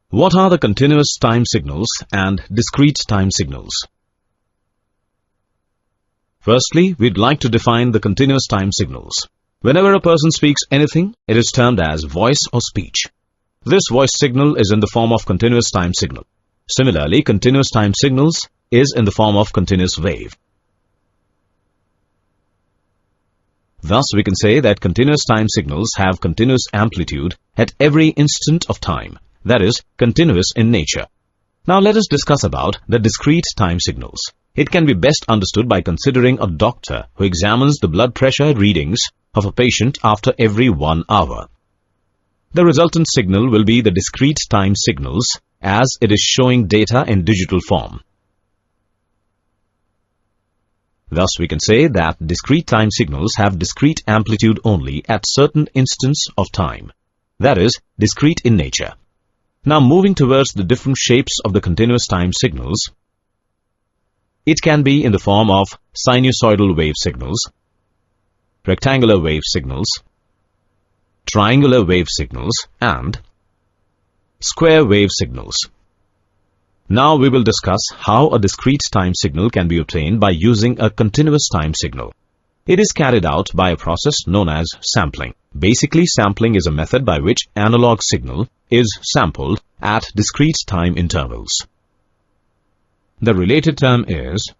What are the continuous time signals and discrete time signals? Firstly, we'd like to define the continuous time signals. Whenever a person speaks anything, it is termed as voice or speech. This voice signal is in the form of continuous time signal. Similarly, continuous time signals is in the form of continuous wave. Thus, we can say that continuous time signals have continuous amplitude at every instant of time, that is, continuous in nature. Now let us discuss about the discrete time signals. It can be best understood by considering a doctor who examines the blood pressure readings of a patient after every 1 hour. The resultant signal will be the discrete time signals as it is showing data in digital form. Thus, we can say that discrete time signals have discrete amplitude only at certain instants of time, that is, discrete in nature. Now, moving towards the different shapes of the continuous time signals, it can be in the form of sinusoidal wave signals, rectangular wave signals, triangular wave signals, and square wave signals. Now we will discuss how a discrete time signal can be obtained by using a continuous time signal. It is carried out by a process known as sampling. Basically, sampling is a method by which analog signal is sampled at discrete time intervals. The related term is